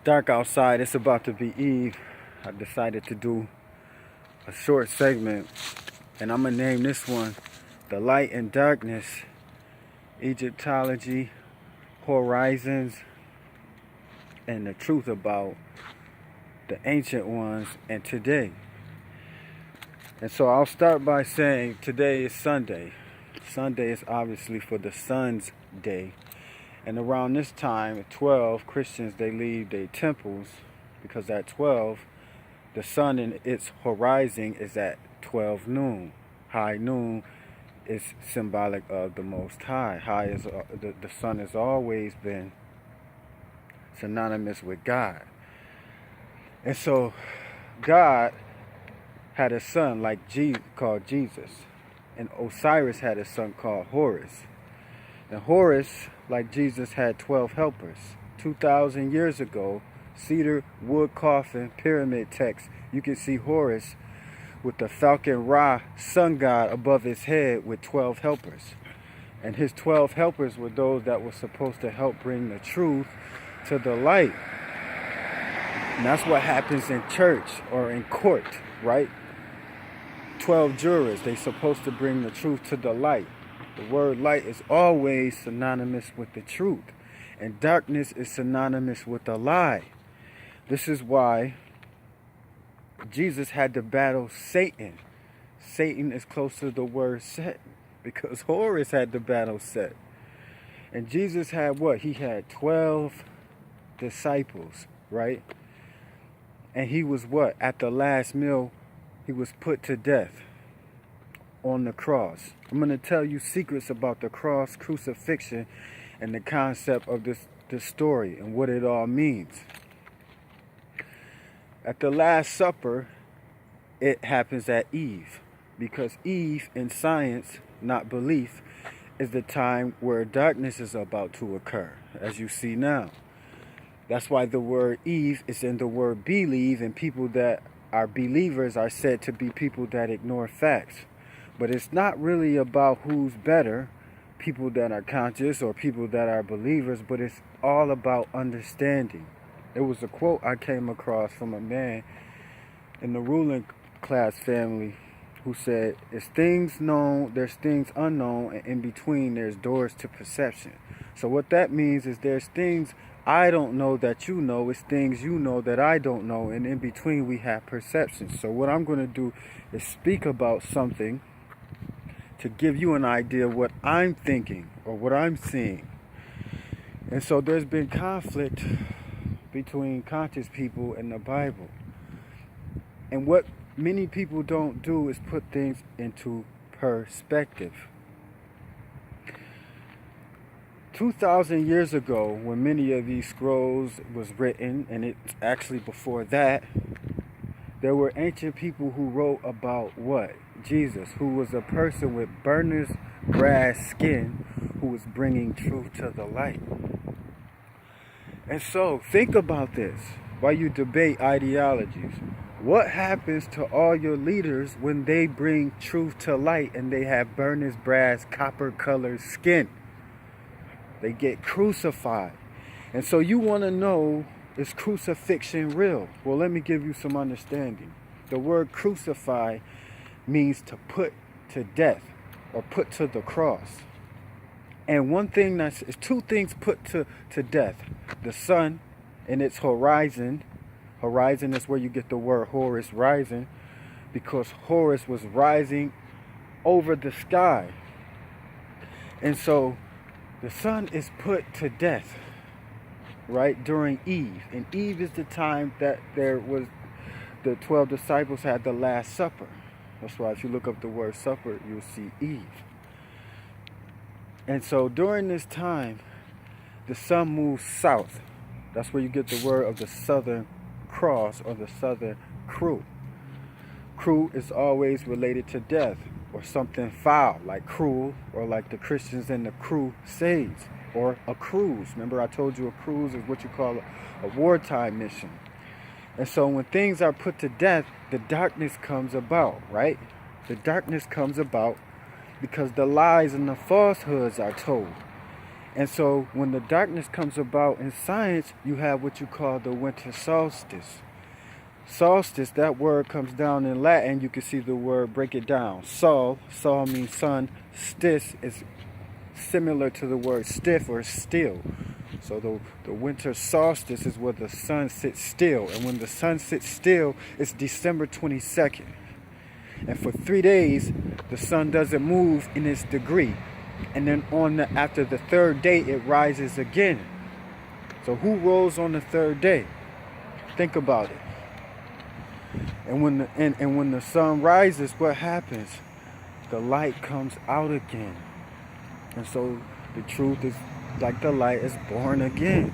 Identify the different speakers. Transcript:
Speaker 1: dark outside. It's about to be Eve. I decided to do a short segment, and I'm going to name this one The Light and Darkness, Egyptology, Horizons, and the truth about the ancient ones and today. And so I'll start by saying today is Sunday. Sunday is obviously for the sun's day. And around this time, at 12, Christians, they leave their temples because at 12, the sun in its horizon is at 12 noon. High noon is symbolic of the Most High. High is the sun has always been synonymous with God. And so God had a son called Jesus. And Osiris had a son called Horus. And Horus, like Jesus, had 12 helpers. 2,000 years ago, cedar, wood coffin, pyramid text, you can see Horus with the falcon Ra, sun god, above his head with 12 helpers. And his 12 helpers were those that were supposed to help bring the truth to the light. And that's what happens in church or in court, right? 12 jurors, they're supposed to bring the truth to the light. The word light is always synonymous with the truth, and darkness is synonymous with the lie. This is why Jesus had to battle Satan. Satan is close to the word Set, because Horus had to battle Set. And Jesus had what? He had 12 disciples, right? And he was what? At the last meal, he was put to death on the cross. I'm going to tell you secrets about the cross, crucifixion, and the concept of this story and what it all means. At the Last Supper, it happens at Eve, because Eve in science, not belief, is the time where darkness is about to occur, as you see now. That's why the word Eve is in the word believe, and people that are believers are said to be people that ignore facts. But it's not really about who's better, people that are conscious or people that are believers, but it's all about understanding. There was a quote I came across from a man in the ruling class family who said, "It's things known, there's things unknown, and in between there's doors to perception." So what that means is there's things I don't know that you know, it's things you know that I don't know, and in between we have perceptions. So what I'm going to do is speak about something to give you an idea of what I'm thinking or what I'm seeing. And so there's been conflict between conscious people and the Bible. And what many people don't do is put things into perspective. 2,000 years ago, when many of these scrolls was written, and it's actually before that, there were ancient people who wrote about what? Jesus, who was a person with burnished brass skin, who was bringing truth to the light. And so, think about this while you debate ideologies. What happens to all your leaders when they bring truth to light and they have burnished brass, copper-colored skin? They get crucified. And so you want to know, is crucifixion real? Well, let me give you some understanding. The word crucify means to put to death or put to the cross. And one thing is two things put to death. The sun in its horizon. Horizon is where you get the word Horus, rising, because Horus was rising over the sky. And so the sun is put to death, right, during Eve. And Eve is the time that there was the 12 disciples had the Last Supper. That's why if you look up the word supper, you'll see Eve. And so during this time, the sun moves south. That's where you get the word of the Southern Cross or the Southern Crew. Crew is always related to death or something foul, like cruel, or like the Christians in the Crusades, or a cruise. Remember I told you a cruise is what you call a wartime mission. And so when things are put to death, the darkness comes about, right? The darkness comes about because the lies and the falsehoods are told. And so when the darkness comes about in science, you have what you call the winter solstice. Solstice, that word comes down in Latin. You can see the word, break it down. Sol means sun. Stis is similar to the word stiff or still. So the winter solstice is where the sun sits still. And when the sun sits still, it's December 22nd. And for 3 days, the sun doesn't move in its degree. And then after the third day, it rises again. So who rolls on the third day? Think about it. And when the sun rises, what happens? The light comes out again. And so the truth is like the light is born again.